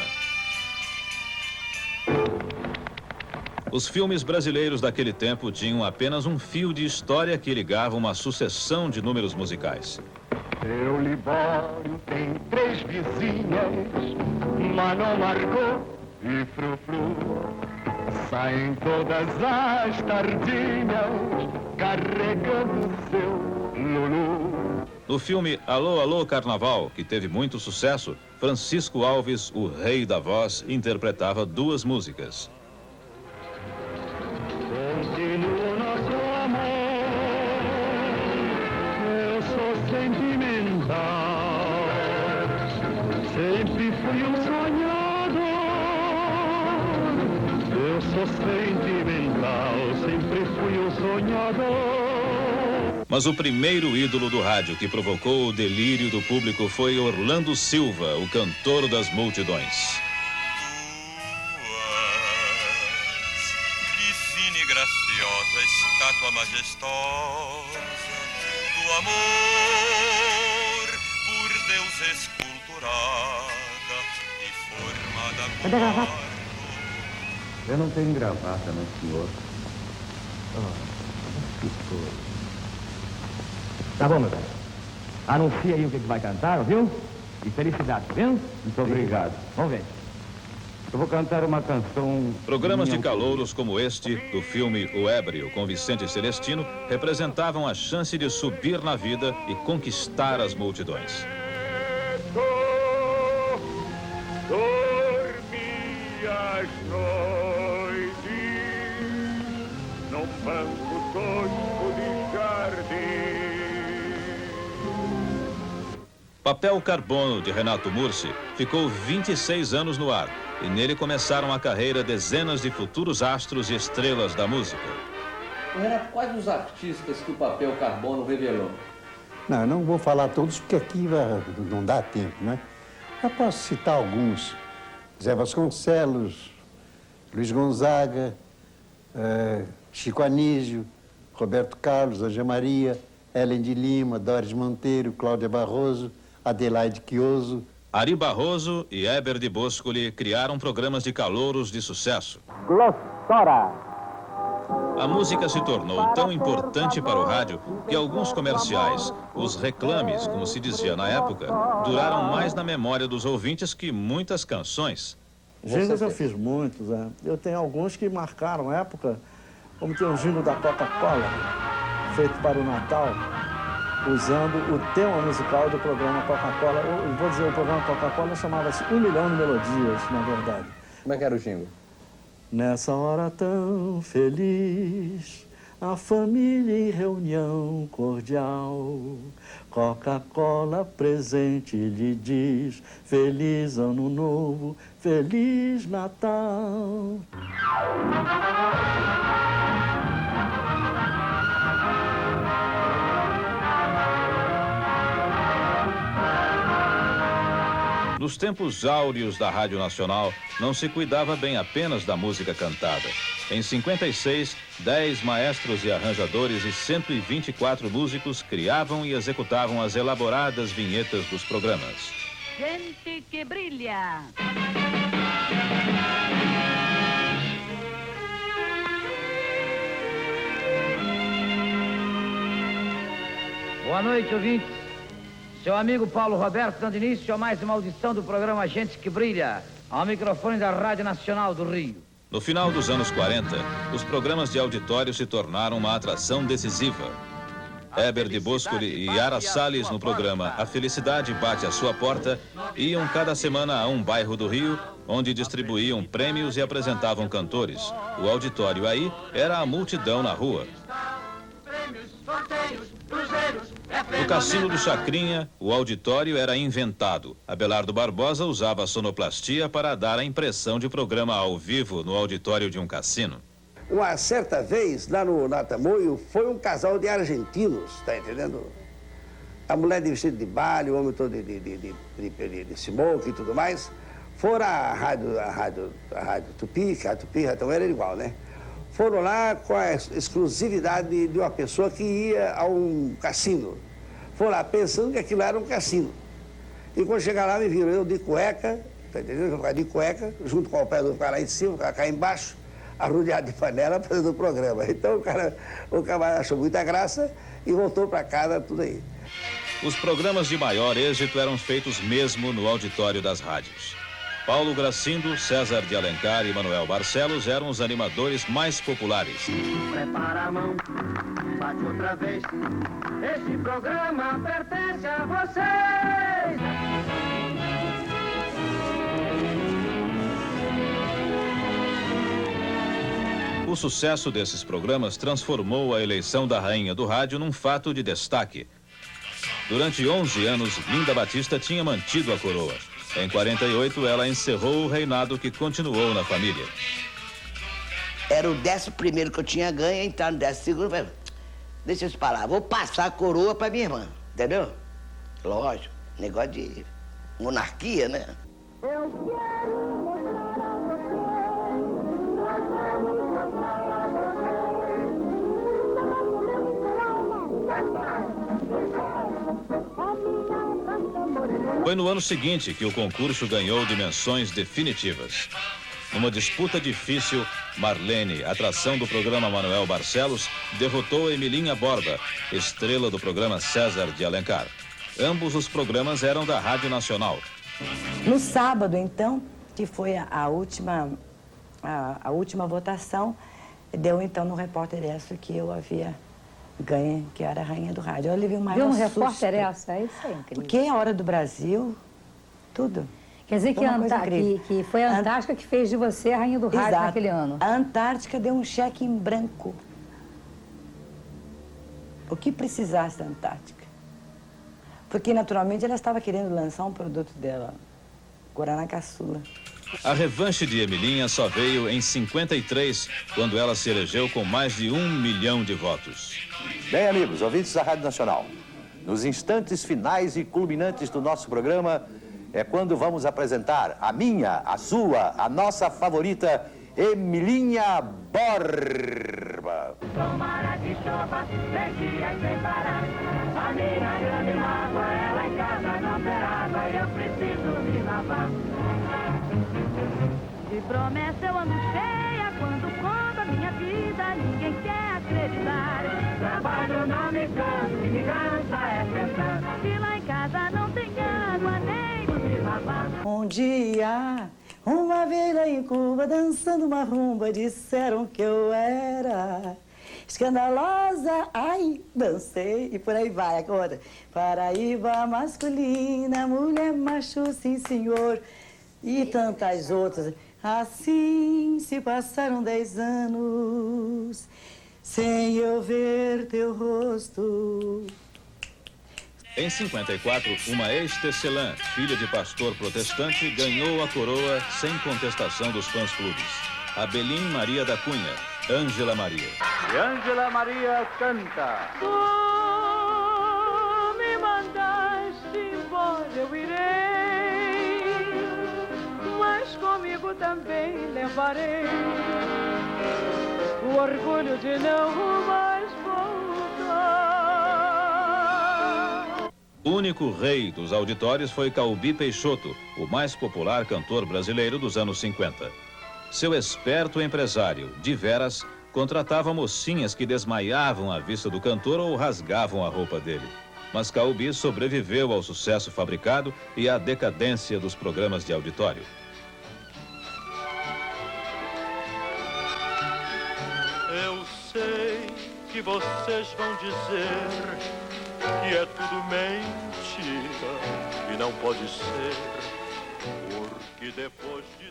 Os filmes brasileiros daquele tempo tinham apenas um fio de história que ligava uma sucessão de números musicais. Seu Libório tem 3 vizinhas, Mano, Margot e Frufru. Saem todas as tardinhas, carregando seu Lulu. No filme Alô, Alô, Carnaval, que teve muito sucesso, Francisco Alves, o rei da voz, interpretava 2 músicas. Continua nosso amor, eu sou sentimental, sempre fui um sonhador, eu sou sentimental, sempre fui um sonhador. Mas o primeiro ídolo do rádio que provocou o delírio do público foi Orlando Silva, o cantor das multidões. Graciosa estátua majestosa do amor por Deus esculturada e formada por... Cadê a gravata? Eu não tenho gravata, não, senhor. Que coisa. Tá bom, meu velho. Anuncia aí o que vai cantar, viu? E felicidade, tá vendo? Muito obrigado. Vamos ver. Eu vou cantar uma canção... Programas de calouros como este, do filme O Ébrio, com Vicente Celestino, representavam a chance de subir na vida e conquistar as multidões. Dormi e às noites, num banco tosco de jardim. Papel Carbono, de Renato Mursi, ficou 26 anos no ar e nele começaram a carreira dezenas de futuros astros e estrelas da música. Renato, quais os artistas que o Papel Carbono revelou? Não, eu não vou falar todos porque aqui não dá tempo, né? Eu posso citar alguns. Zé Vasconcelos, Luiz Gonzaga, Chico Anísio, Roberto Carlos, Anja Maria, Helen de Lima, Doris Monteiro, Cláudia Barroso, Adelaide Quioso. Ari Barroso e Heber de Boscoli criaram programas de calouros de sucesso. Glossora. A música se tornou tão importante para o rádio que alguns comerciais, os reclames, como se dizia na época, duraram mais na memória dos ouvintes que muitas canções. Jingles eu fiz muitos, Eu tenho alguns que marcaram a época, como tem o jingle da Coca-Cola, feito para o Natal, usando o tema musical do programa Coca-Cola. Eu vou dizer, o programa Coca-Cola chamava-se 1 Milhão de Melodias, na verdade. Como é que era o jingle? Nessa hora tão feliz, a família em reunião cordial, Coca-Cola presente lhe diz, Feliz Ano Novo, Feliz Natal. Nos tempos áureos da Rádio Nacional, não se cuidava bem apenas da música cantada. Em 56, 10 maestros e arranjadores e 124 músicos criavam e executavam as elaboradas vinhetas dos programas. Gente que brilha. Boa noite, ouvintes. Seu amigo Paulo Roberto dando início a mais uma audição do programa Gente que Brilha, ao microfone da Rádio Nacional do Rio. No final dos anos 40, os programas de auditório se tornaram uma atração decisiva. Heber de Boscoli e Yara Salles no programa A Felicidade Bate à Sua Porta iam cada semana a um bairro do Rio, onde distribuíam prêmios e apresentavam cantores. O auditório aí era a multidão na rua. No Cassino do Chacrinha, o auditório era inventado. Abelardo Barbosa usava a sonoplastia para dar a impressão de programa ao vivo no auditório de um cassino. Uma certa vez, lá no Tamoio, foi um casal de argentinos, tá entendendo? A mulher de vestido de baile, o homem todo de smoke e tudo mais. Foram à rádio Tupi, que a Tupi então era igual, né? Foram lá com a exclusividade de uma pessoa que ia a um cassino. Foram lá pensando que aquilo era um cassino. E quando chegaram lá, me viram eu de cueca, tá entendendo? Eu de cueca, junto com o pé do cara lá em cima, o cara cá embaixo, arrodeado de panela, fazendo o programa. Então o cara achou muita graça e voltou para casa, tudo aí. Os programas de maior êxito eram feitos mesmo no auditório das rádios. Paulo Gracindo, César de Alencar e Manuel Barcelos eram os animadores mais populares. Prepara a mão, bate outra vez. Este programa pertence a vocês. O sucesso desses programas transformou a eleição da rainha do rádio num fato de destaque. Durante 11 anos, Linda Batista tinha mantido a coroa. Em 48, ela encerrou o reinado que continuou na família. Era o 11º que eu tinha ganho, então no 12º, deixa eu te falar, vou passar a coroa pra minha irmã, entendeu? Lógico, negócio de monarquia, né? Foi no ano seguinte que o concurso ganhou dimensões definitivas. Numa disputa difícil, Marlene, atração do programa Manuel Barcelos, derrotou Emilinha Borba, estrela do programa César de Alencar. Ambos os programas eram da Rádio Nacional. No sábado, então, que foi a última votação, deu então no Repórter Essa que eu havia ganho, que era a rainha do rádio. Eu levei um maior Viu no susto. Repórter Essa? Isso é incrível. Porque é a Hora do Brasil, tudo. Quer dizer Foi uma coisa incrível. que foi a Antártica que fez de você a rainha do rádio Exato. naquele ano. A Antártica deu um cheque em branco. O que precisasse da Antártica. Porque, naturalmente, ela estava querendo lançar um produto dela, Guaraná Caçula. A revanche de Emilinha só veio em 53, quando ela se elegeu com mais de 1 milhão de votos. Bem, amigos, ouvintes da Rádio Nacional, nos instantes finais e culminantes do nosso programa é quando vamos apresentar a minha, a sua, a nossa favorita, Emilinha Borba. Tomara de chuva, 3 dias sem parar. A minha grande mágoa, ela em casa não ter água e eu preciso me lavar. De promessa eu ando cheia, quando conto a minha vida, ninguém quer acreditar. Trabalho não me cansa, me cansa é pensar. Que lá em casa não tem água nem de se lavar. Um dia, uma vez lá em Cuba, dançando uma rumba, disseram que eu era escandalosa. Ai, dancei e por aí vai agora. Paraíba masculina, mulher macho, sim senhor. E tantas outras. Assim se passaram 10 anos, sem eu ver teu rosto. Em 54, uma ex-tecelã, filha de pastor protestante, ganhou a coroa sem contestação dos fãs-clubes. Abelim Maria da Cunha, Ângela Maria. E Ângela Maria canta. Tu me mandaste embora, eu irei, mas comigo também levarei o orgulho de não mais voltar. O único rei dos auditórios foi Calbi Peixoto, o mais popular cantor brasileiro dos anos 50. Seu esperto empresário, de veras, contratava mocinhas que desmaiavam à vista do cantor ou rasgavam a roupa dele. Mas Calbi sobreviveu ao sucesso fabricado e à decadência dos programas de auditório. Eu sei que vocês vão dizer que é tudo mentira e não pode ser, porque depois de...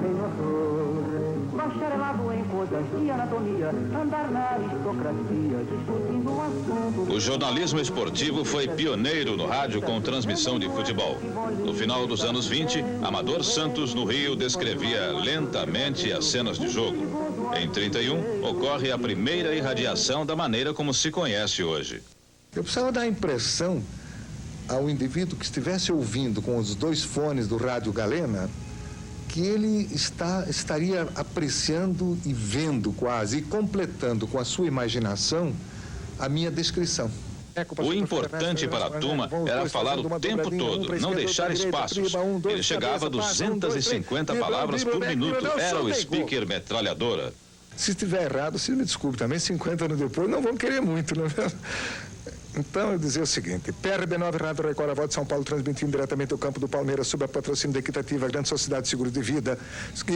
Bacharelado em coisas de anatomia, andar na aristocracia, discutindo o assunto. O jornalismo esportivo foi pioneiro no rádio com transmissão de futebol. No final dos anos 20, Amador Santos, no Rio, descrevia lentamente as cenas de jogo. Em 31, ocorre a primeira irradiação da maneira como se conhece hoje. Eu precisava dar a impressão ao indivíduo que estivesse ouvindo com os 2 fones do rádio Galena que ele estaria apreciando e vendo quase, e completando com a sua imaginação a minha descrição. O importante para a turma era falar o tempo todo, não deixar espaços. Ele chegava a 250 palavras por minuto. Era o speaker metralhadora. Se estiver errado, se me desculpe também, 50 anos depois, não vão querer muito, não é? Então, eu dizia o seguinte: PRB9 Rádio Record, a Voz de São Paulo, transmitindo diretamente do campo do Palmeiras, sob a patrocínio da Equitativa, a grande sociedade de seguro de vida.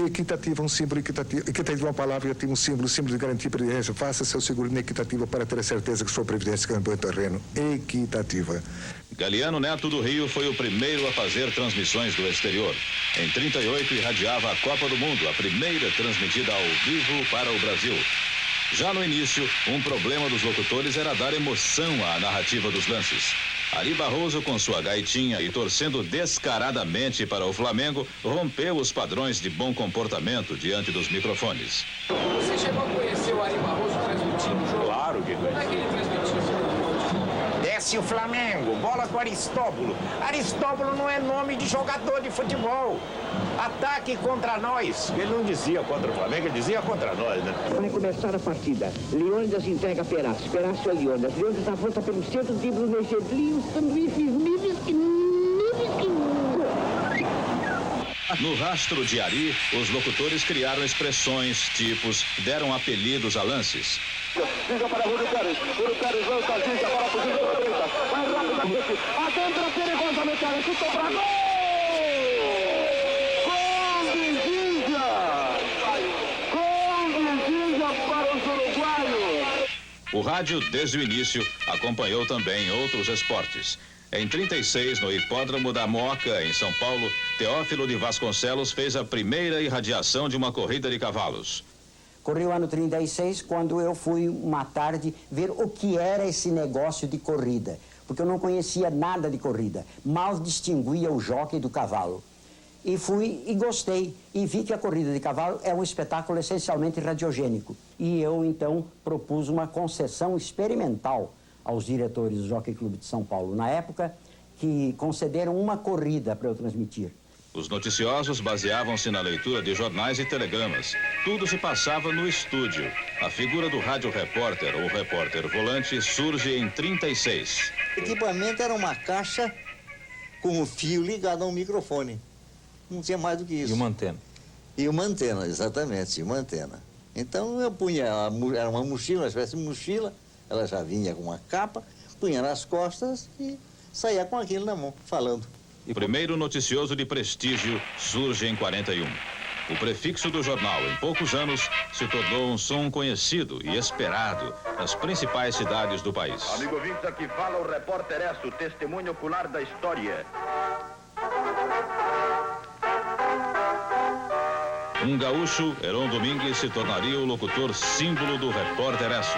Equitativa, um símbolo, equitativa, uma palavra, equitativa, um símbolo de garantia e previdência. Faça seu seguro na Equitativa para ter a certeza que sua previdência ganhou em terreno. Equitativa. Galiano Neto do Rio foi o primeiro a fazer transmissões do exterior. Em 38, irradiava a Copa do Mundo, a primeira transmitida ao vivo para o Brasil. Já no início, um problema dos locutores era dar emoção à narrativa dos lances. Ari Barroso, com sua gaitinha e torcendo descaradamente para o Flamengo, rompeu os padrões de bom comportamento diante dos microfones. Você chegou a conhecer o Ari Barroso transmitindo o jogo? Claro que Como é que ele transmitiu? Desce o Flamengo, bola com Aristóbulo. Aristóbulo não é nome de jogador de futebol. Ataque contra nós. Ele não dizia contra o Flamengo, ele dizia contra nós, né? Vai começar a partida. Leônidas entrega Perácio. Perácio a Leônidas. Leônidas avança pelo centro, dribla o Mercedinho, sanduíches, No rastro de Ari, os locutores criaram expressões, tipos, deram apelidos a lances. Liga para Rúlio Pérez. Rúlio Pérez lança a gente, agora fugindo pela direita. Vai rapidamente. Adentra perigosamente. Chutou para gol! Gol de Ginja! Gol de Ginja para os uruguaios! O rádio, desde o início, acompanhou também outros esportes. Em 36, no Hipódromo da Moca, em São Paulo, Teófilo de Vasconcelos fez a primeira irradiação de uma corrida de cavalos. Corri o ano 36, quando eu fui uma tarde ver o que era esse negócio de corrida, porque eu não conhecia nada de corrida, mal distinguia o jockey do cavalo. E fui e gostei, e vi que a corrida de cavalo é um espetáculo essencialmente radiogênico. E eu, então, propus uma concessão experimental aos diretores do Jockey Clube de São Paulo, na época, que concederam uma corrida para eu transmitir. Os noticiosos baseavam-se na leitura de jornais e telegramas. Tudo se passava no estúdio. A figura do rádio repórter ou repórter volante surge em 36. O equipamento era uma caixa com o fio ligado a um microfone. Não tinha mais do que isso. E uma antena. E uma antena, exatamente, uma antena. Então eu punha, era uma mochila, uma espécie de mochila, ela já vinha com uma capa, punha nas costas e saía com aquilo na mão, falando. O primeiro noticioso de prestígio surge em 41. O prefixo do jornal, em poucos anos, se tornou um som conhecido e esperado nas principais cidades do país. Amigo ouvintes, aqui fala o repórter Esso, testemunho ocular da história. Um gaúcho, Heron Domingues, se tornaria o locutor símbolo do repórter Esso.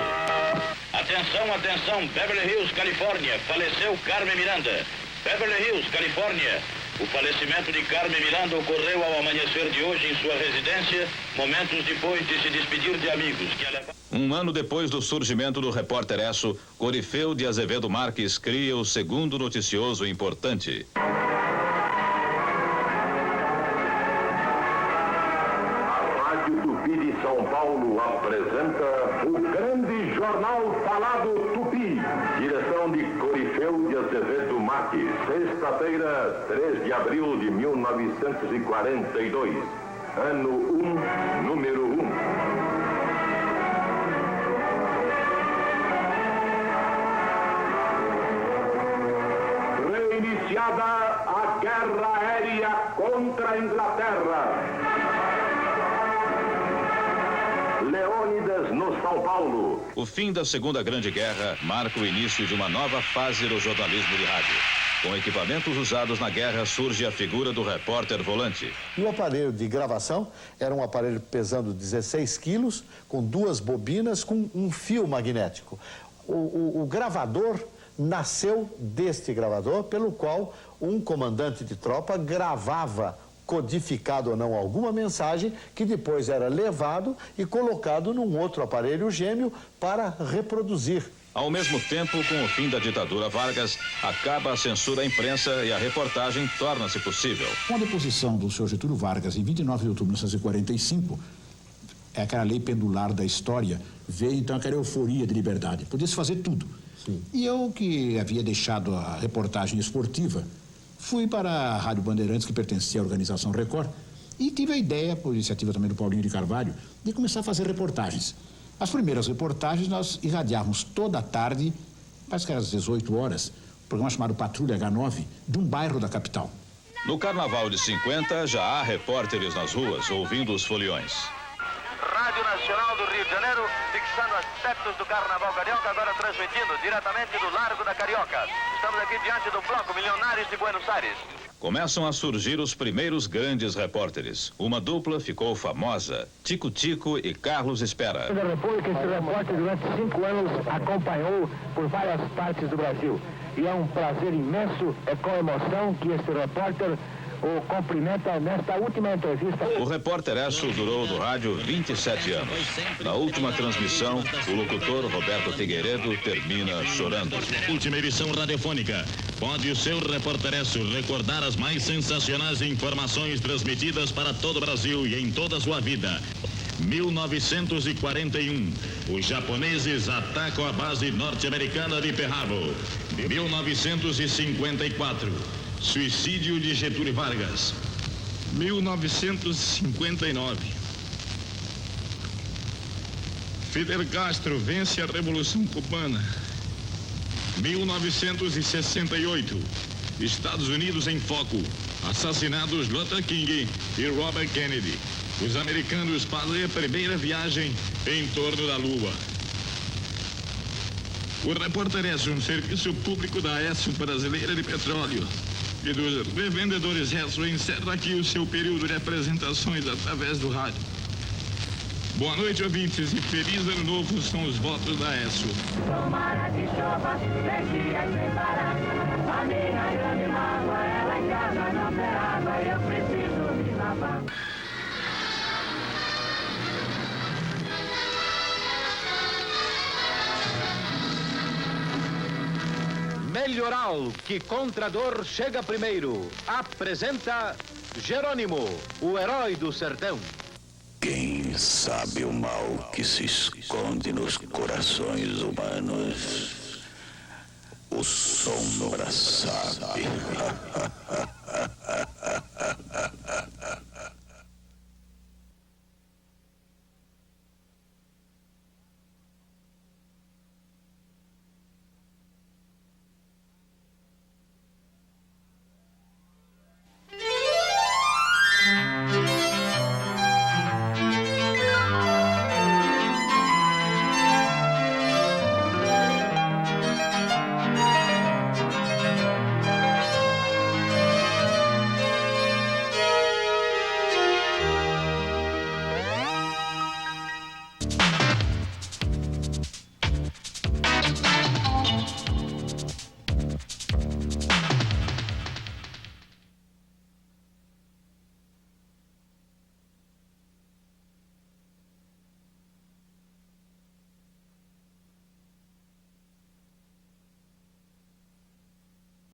Atenção, atenção, Beverly Hills, Califórnia, faleceu Carmen Miranda. Beverly Hills, Califórnia. O falecimento de Carmen Miranda ocorreu ao amanhecer de hoje em sua residência, momentos depois de se despedir de amigos que a levaram. Um ano depois do surgimento do repórter Esso, Corifeu de Azevedo Marques cria o segundo noticioso importante. São Paulo apresenta o grande jornal falado Tupi, direção de Corifeu de Azevedo Marques, sexta-feira, 3 de abril de 1942, ano 1, número 1. Reiniciada a guerra aérea contra a Inglaterra. Leônidas no São Paulo. O fim da Segunda Grande Guerra marca o início de uma nova fase no jornalismo de rádio. Com equipamentos usados na guerra, surge a figura do repórter volante. E o aparelho de gravação era um aparelho pesando 16 quilos, com 2 bobinas, com um fio magnético. O gravador nasceu deste gravador, pelo qual um comandante de tropa gravava, codificado ou não, alguma mensagem que depois era levado e colocado num outro aparelho gêmeo para reproduzir. Ao mesmo tempo, com o fim da ditadura Vargas, acaba a censura à imprensa e a reportagem torna-se possível. Com a deposição do senhor Getúlio Vargas em 29 de outubro de 1945, aquela lei pendular da história, veio então aquela euforia de liberdade. Podia-se fazer tudo. Sim. E eu, que havia deixado a reportagem esportiva, fui para a Rádio Bandeirantes, que pertencia à organização Record, e tive a ideia, por iniciativa também do Paulinho de Carvalho, de começar a fazer reportagens. As primeiras reportagens nós irradiávamos toda a tarde, parece que era às 18 horas, um programa chamado Patrulha H9, de um bairro da capital. No Carnaval de 50, já há repórteres nas ruas, ouvindo os foliões. Rádio Nacional do Rio de Janeiro, fixando aspectos do Carnaval Carioca, agora transmitindo diretamente do Largo da Carioca. Estamos aqui diante do Bloco Milionários de Buenos Aires. Começam a surgir os primeiros grandes repórteres. Uma dupla ficou famosa, Tico Tico e Carlos Espera. Da República, esse repórter durante 5 anos acompanhou por várias partes do Brasil. E é um prazer imenso, é com emoção que este repórter o cumprimenta nesta última entrevista. O repórter Esso durou no rádio 27 anos. Na última transmissão, o locutor Roberto Figueiredo termina chorando. Última edição radiofônica. Pode o seu repórter Esso recordar as mais sensacionais informações transmitidas para todo o Brasil e em toda a sua vida. 1941, os japoneses atacam a base norte-americana de Pearl Harbor. 1954, suicídio de Getúlio Vargas. 1959, Fidel Castro vence a Revolução Cubana. 1968, Estados Unidos em foco. Assassinados Luther King e Robert Kennedy. Os americanos fazem a primeira viagem em torno da Lua. O Repórter Esso, um serviço público da Esso Brasileira de Petróleo e dos revendedores Esso, encerra aqui o seu período de apresentações através do rádio. Boa noite, ouvintes, e feliz ano novo são os votos da Esso. Tomara que chova, 10 dias sem parar. A minha grande mágoa, ela em casa não tem água, eu preciso me lavar. Melhoral, que contra a dor chega primeiro, apresenta Jerônimo, o herói do sertão. Quem sabe o mal que se esconde nos corações humanos? O Sombra sabe.